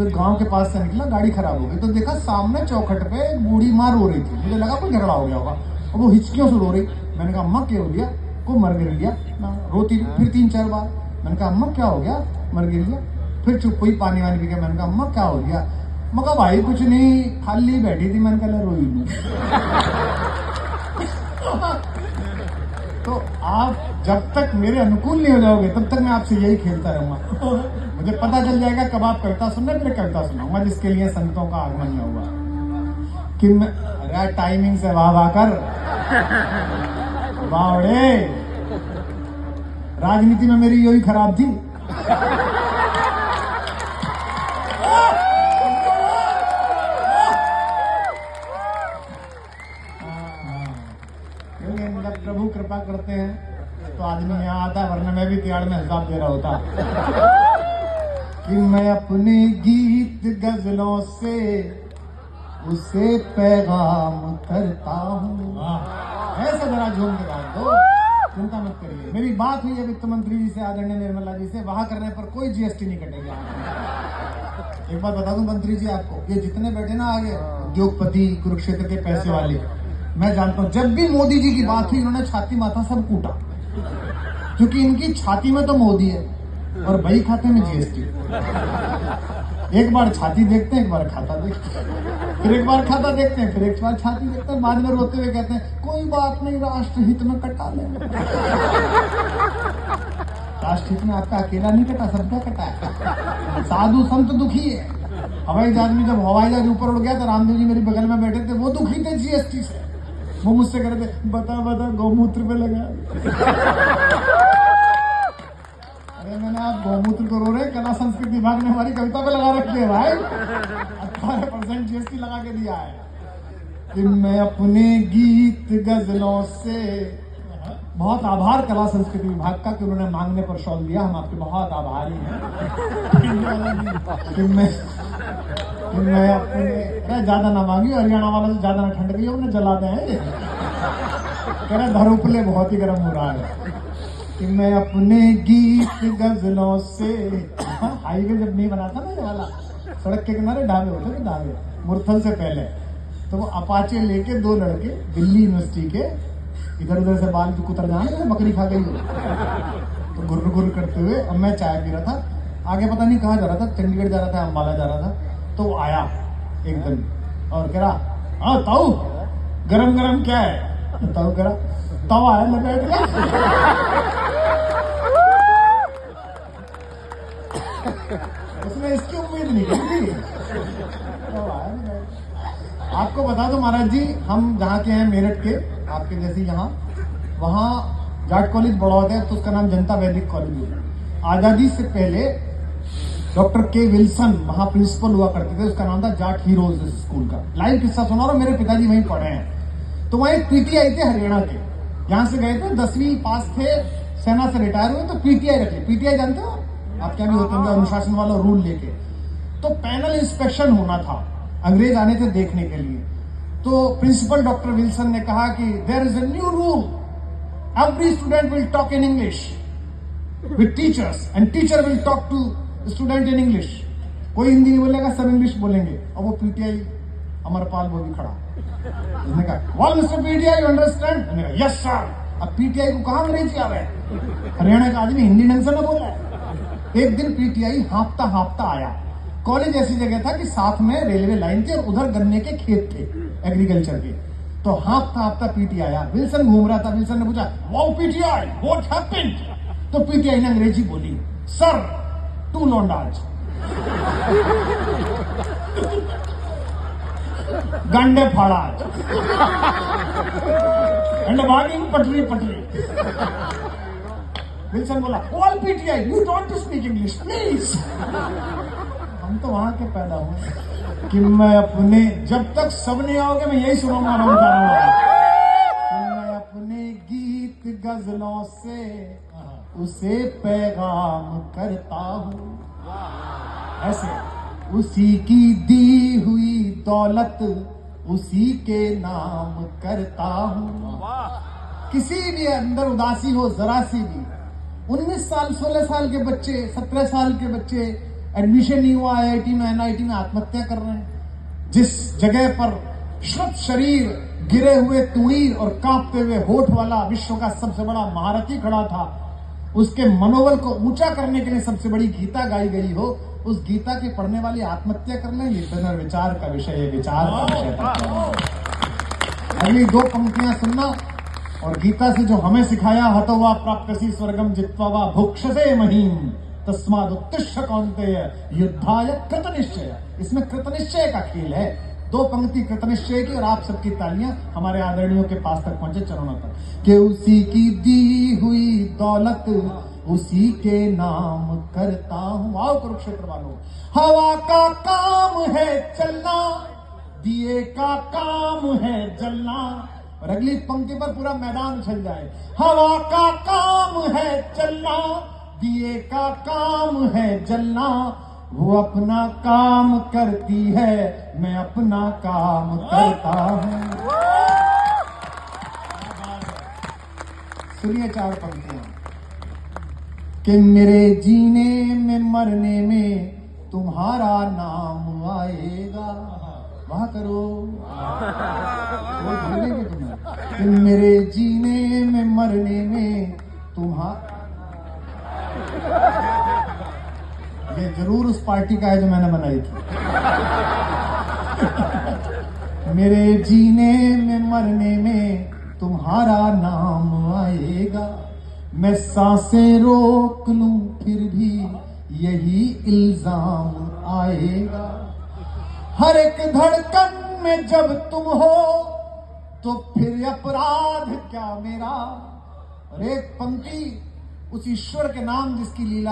फिर गांव के पास से निकला, गाड़ी खराब हो गई तो देखा सामने चौखट पे एक बूढ़ी माँ रो रही थी। मुझे लगा कोई झगड़ा हो गया होगा और वो हिचकियों से रो रही। मैंने कहा अम्मा क्या हो गया? को मर गिर लिया ना, रोती रही। फिर 3-4 बार मैंने कहा अम्मा क्या हो गया? मर गिर लिया। फिर चुप हुई, पानी वानी पी के। मैंने कहा अम्मा क्या हो गया? मैं कहा भाई कुछ नहीं, खाली बैठी थी। मैंने कहा रोई लूं। तो आप जब तक मेरे अनुकूल नहीं हो जाओगे तब तक मैं आपसे यही खेलता रहूंगा। मुझे पता चल जाएगा कब आप कविता सुनने, फिर कविता सुनाऊंगा जिसके लिए संतों का आगमन न हुआ कि मैं। अरे टाइमिंग से वाह वाह कर बावड़े, राजनीति में मेरी यही खराब थी। प्रभु कृपा करते हैं तो आदमी यहाँ आता, वरना मैं भी तिहाड़ में हिसाब दे रहा होता कि मैं अपने गीत गजलों से उसे पैगाम करता हूँ। ऐसा जरा झूम के गान दो, चिंता मत करिए। मेरी बात हुई है वित्त मंत्री जी से, आदरणीय निर्मला जी से, वहां करने पर कोई जीएसटी नहीं कटेगा। एक बात बता दूं मंत्री जी आपको, ये जितने बैठे ना आगे उद्योगपति, कुरुक्षेत्र के पैसे वाले, मैं जानता हूं जब भी मोदी जी की बात हुई इन्होंने छाती माथा सब कूटा, क्योंकि इनकी छाती में तो मोदी है और बही खाते में जीएसटी। एक बार छाती देखते हैं, एक बार खाता देखते हैं, फिर एक बार खाता देखते हैं, फिर एक बार छाती देखते हैं, बाद में रोते हुए कहते हैं कोई बात नहीं, राष्ट्रहित में कटा लेंगे। राष्ट्रहित में आपका अकेला नहीं कटा, सबका कटा है। साधु संत दुखी है। हवाई जहाज में जब हवाई जहाज ऊपर उड़ गया तो रामदेव जी मेरी बगल में बैठे थे, वो दुखी थे जीएसटी से। वो मुझसे कह रहे थे बता गौमूत्र पे लगा। अरे मैंने आप गौमूत्र को रो रहे, कला संस्कृति विभाग ने हमारी कविता पे लगा रखी है भाई। 18% जीएसटी लगा के दिया है कि मैं अपने गीत गजलों से। बहुत आभार कला संस्कृति विभाग का कि उन्होंने मांगने पर शॉल दिया, हम आपके बहुत आभारी हैं। कि मैं अपने ज्यादा ना मांगी, हरियाणा वालों से ज्यादा ना ठंड गई, उन्हें जला दें। कह रहे धरोपले बहुत ही गर्म हो रहा है कि मैं अपने गीत गजलों से। हाईवे जब नहीं बना था ना ये वाला, सड़क के किनारे ढाबे होते थे, ढाबे मुरथल से पहले, तो वो अपाचे लेके 2 लड़के दिल्ली यूनिवर्सिटी के इधर उधर से बाल कुतर जाने, बकरी खा गई तो गुर्र गुर्र करते हुए। अब मैं चाय पी रहा था, आगे पता नहीं कहाँ जा रहा था, चंडीगढ़ जा रहा था, अम्बाला जा रहा था, तो वो आया एकदम और कह रहा हाँ ताऊ गरम गरम क्या है? तो ताऊ कह रहा तवा है, मैं बैठ गया। उसने इसकी उम्मीद नहीं की थी। आपको बता दो महाराज जी, हम जहाँ के हैं मेरठ के, आपके जैसे यहाँ, वहाँ जाट कॉलेज बड़ा होता है तो उसका नाम जनता वैदिक कॉलेज है। आजादी से पहले डॉक्टर के विल्सन वहाँ प्रिंसिपल हुआ करते थे, उसका नाम था जाट हीरोज स्कूल का। लाइव किस्सा सुना रहा, मेरे पिताजी वहीं पढ़े हैं। तो वहाँ एक पीटीआई थे हरियाणा के, यहाँ से गए थे, 10वीं पास थे, सेना से रिटायर हुए तो पीटीआई रखे। पीटीआई जानते हो आप क्या भी होते हैं, अनुशासन वाला रूल लेके। तो पैनल इंस्पेक्शन होना था, अंग्रेज आने थे देखने के लिए। तो प्रिंसिपल डॉक्टर विल्सन ने कहा कि there is a new rule, every student will talk in English with teachers and teacher will talk to student in English. कोई हिंदी नहीं बोलेगा, सब इंग्लिश बोलेंगे। और वो पीटीआई अमरपाल वो भी खड़ा, उसने कहा well mister PTI you understand? मैंने कहा यस सर। अब पीटीआई को कहां अंग्रेजी आ रहा है, हरियाणा का आदमी हिंदी ढंग से न बोल रहा है। एक दिन पीटीआई हाँफता हाँफता आया। कॉलेज ऐसी जगह था कि साथ में रेलवे लाइन थी और उधर गन्ने के खेत थे एग्रीकल्चर के। तो हाँफता हाँफता पीटीआई आया, विल्सन घूम रहा था। विल्सन ने पूछा वाओ पीटीआई व्हाट हैपेंड? तो पीटीआई ने अंग्रेजी बोली, सर 2 लौंडाज गंडे फाड़ाज एंड भागिंग पटरी पटरी। विल्सन बोला all PTI you don't speak English please. हम तो वहां के पैदा हुए कि मैं अपने, जब तक सब नहीं आओगे मैं यही सुनाऊंगा मैं अपने गीत गजलों से उसे पैगाम करता हूँ। ऐसे उसी की दी हुई दौलत उसी के नाम करता हूँ। किसी भी अंदर उदासी हो जरा सी भी, 19 साल 16 साल के बच्चे, 17 साल के बच्चे एडमिशन नहीं हुआ आईआईटी में, एनआईटी में, आत्महत्या कर रहे हैं। जिस जगह पर श्रुत शरीर, गिरे हुए तुणीर और कांपते हुए होठ वाला विश्व का सबसे बड़ा महारथी खड़ा था, उसके मनोबल को ऊंचा करने के लिए सबसे बड़ी गीता गाई गई हो, उस गीता के पढ़ने वाली आत्महत्या कर ले, ये पुनर्विचार का विषय है, विचार का विषय था। अगली दो पंक्तियां सुनना, और गीता से जो हमें सिखाया, हतो वा प्राप्यसि स्वर्गम जित्वा वा भुक्षसे महीम तस्माद् उत्तिष्ठ कौन्तेय युद्धाय कृतनिश्चय। इसमें कृतनिश्चय का खेल है। दो पंक्ति कृतनिश्चय की, और आप सबकी तालियां हमारे आदरणियों के पास तक पहुंचे, चरणों तक। कि उसी की दी हुई दौलत उसी के नाम करता हूं। आओ कुरुक्षेत्र वालों, हवा का काम है चलना, दिए का काम है जलना। और अगली पंक्ति पर पूरा मैदान उछल जाए। हवा का काम है चलना, दिए का काम है जलना, वो अपना काम करती है, मैं अपना काम करता हूं। सुनिए चार पंक्तियां। कि मेरे जीने में मरने में तुम्हारा नाम आएगा। वाह करो, वो भूलेंगे तुम्हें। कि मेरे जीने में मरने में तुम्हारा, ये जरूर उस पार्टी का है जो मैंने बनाई थी। मेरे जीने में मरने में तुम्हारा नाम आएगा, मैं सांसें रोक लूं फिर भी यही इल्जाम आएगा। हर एक धड़कन में जब तुम हो तो फिर अपराध क्या मेरा। और एक पंक्ति, उस ईश्वर के नाम जिसकी लीला